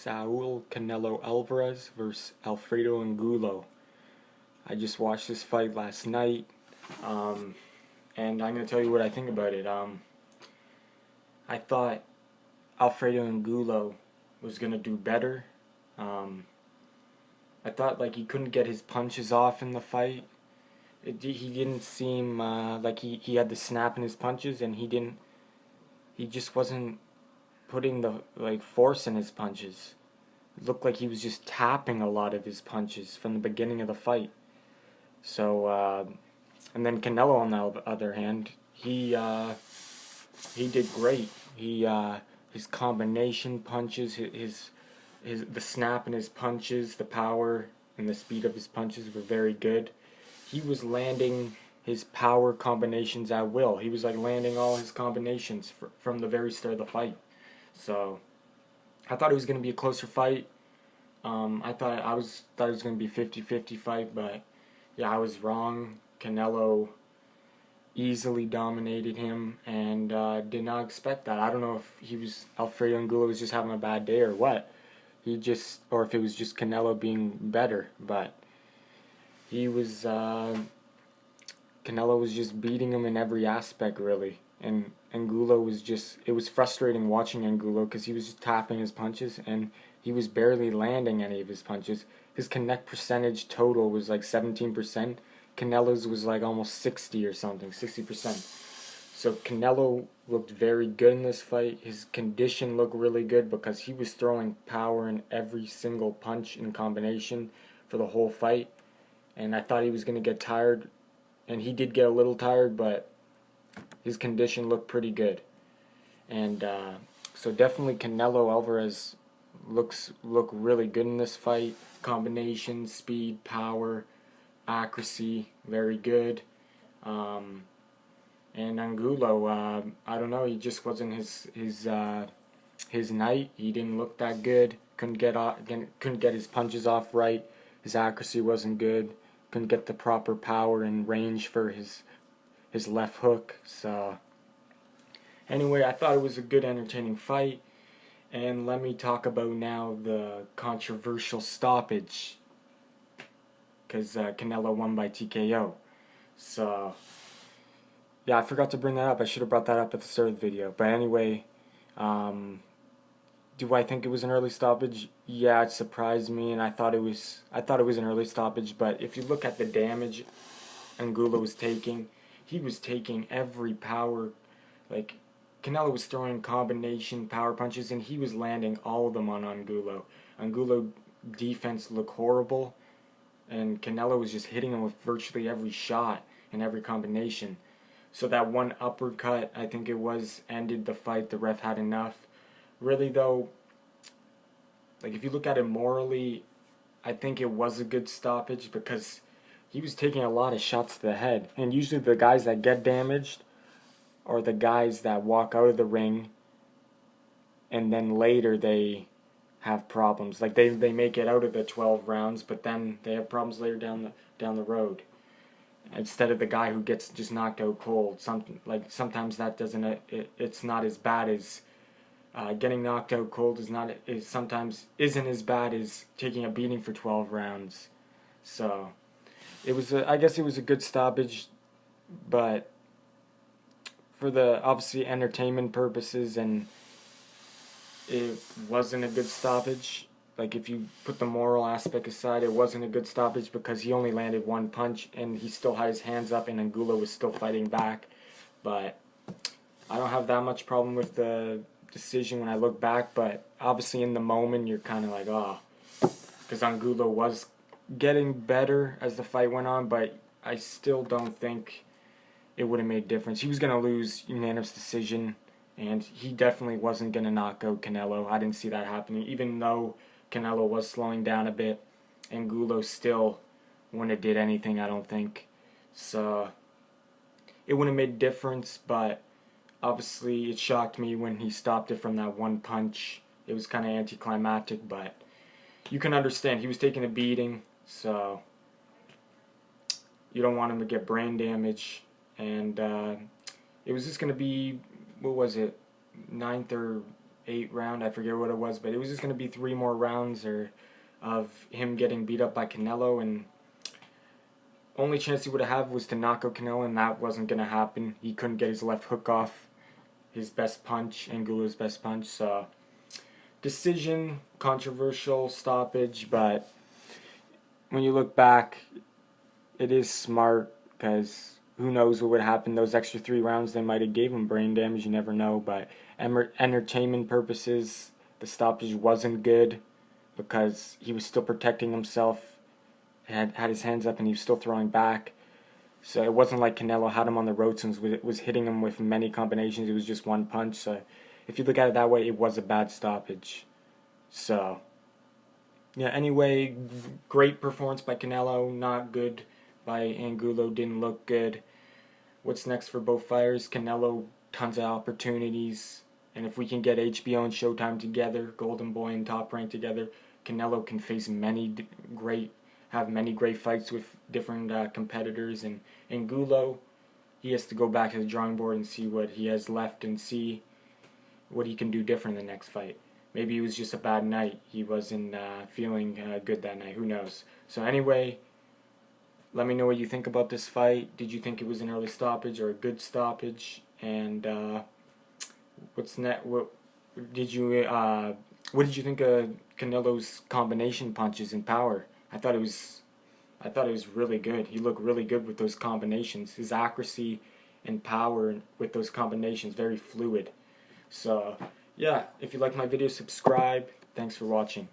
Canelo Alvarez versus Alfredo Angulo. I just watched this fight last night, and I'm going to tell you what I think about it. I thought Alfredo Angulo was going to do better. I thought he couldn't get his punches off in the fight. He didn't seem like he had the snap in his punches, and he just wasn't putting the force in his punches. It looked like he was just tapping a lot of his punches from the beginning of the fight. So and then Canelo, on the other hand, he did great. His combination punches, the snap in his punches, the power and the speed of his punches were very good. He was landing his power combinations at will. He was landing all his combinations from the very start of the fight. So I thought it was going to be a closer fight. I thought it was going to be 50-50 fight, but yeah, I was wrong. Canelo easily dominated him, and did not expect that. I don't know if Alfredo Angulo was just having a bad day or what. Or if it was just Canelo being better, but Canelo was just beating him in every aspect, really. And Angulo it was frustrating watching Angulo because he was just tapping his punches and he was barely landing any of his punches. His connect percentage total was 17%. Canelo's was almost 60 or something, 60%. So Canelo looked very good in this fight. His condition looked really good because he was throwing power in every single punch in combination for the whole fight. And I thought he was going to get tired, and he did get a little tired, but his condition looked pretty good. And so definitely Canelo Alvarez look really good in this fight. Combination, speed, power, accuracy, very good. And Angulo, I don't know, he just wasn't his night. He didn't look that good. Couldn't get his punches off right. His accuracy wasn't good. Couldn't get the proper power and range for his left hook. So anyway, I thought it was a good, entertaining fight. And let me talk about now the controversial stoppage, because Canelo won by TKO. So yeah, I forgot to bring that up. I should have brought that up at the start of the video. But anyway, do I think it was an early stoppage? Yeah, it surprised me, and I thought it was an early stoppage. But if you look at the damage Angulo was taking, he was taking every power. Canelo was throwing combination power punches, and he was landing all of them on Angulo. Angulo defense looked horrible, and Canelo was just hitting him with virtually every shot and every combination. So that one uppercut, I think it was, ended the fight. The ref had enough. Really, though, if you look at it morally, I think it was a good stoppage because he was taking a lot of shots to the head. And usually the guys that get damaged are the guys that walk out of the ring and then later they have problems. They make it out of the 12 rounds, but then they have problems later down the road. Instead of the guy who gets just knocked out cold. Sometimes that doesn't. It's not as bad as getting knocked out cold. Sometimes isn't as bad as taking a beating for 12 rounds. So I guess it was a good stoppage, but for the obviously entertainment purposes, and it wasn't a good stoppage. If you put the moral aspect aside, it wasn't a good stoppage because he only landed one punch and he still had his hands up and Angulo was still fighting back. But I don't have that much problem with the decision when I look back, but obviously in the moment you're kind of because Angulo was getting better as the fight went on, but I still don't think it would have made a difference. He was going to lose unanimous decision, and he definitely wasn't going to knock out Canelo. I didn't see that happening, even though Canelo was slowing down a bit. Angulo still wouldn't have did anything, I don't think. So it wouldn't have made a difference, but obviously it shocked me when he stopped it from that one punch. It was kind of anticlimactic, but you can understand. He was taking a beating, so you don't want him to get brain damage. And it was just going to be, what was it, 9th or 8th round. I forget what it was, but it was just going to be 3 more rounds of him getting beat up by Canelo, and only chance he would have was to knock out Canelo, and that wasn't going to happen. He couldn't get his left hook off his best punch, Angulo's best punch, so decision, controversial stoppage, but when you look back, it is smart, because who knows what would happen. Those extra 3 rounds, they might have gave him brain damage, you never know, but entertainment purposes, the stoppage wasn't good, because he was still protecting himself, had his hands up, and he was still throwing back. So it wasn't like Canelo had him on the ropes and was hitting him with many combinations. It was just one punch. So if you look at it that way, it was a bad stoppage. So yeah, anyway, great performance by Canelo. Not good by Angulo. Didn't look good. What's next for both fighters? Canelo, tons of opportunities. And if we can get HBO and Showtime together, Golden Boy and Top Rank together, Canelo can face have many great fights with different competitors. And Angulo, he has to go back to the drawing board and see what he has left and see what he can do different in the next fight. Maybe it was just a bad night. He wasn't feeling good that night. Who knows? So anyway, let me know what you think about this fight. Did you think it was an early stoppage or a good stoppage? And what's next? What did you think of Canelo's combination punches and power? I thought it was really good. He looked really good with those combinations. His accuracy and power with those combinations, very fluid. So yeah, if you like my video, subscribe. Thanks for watching.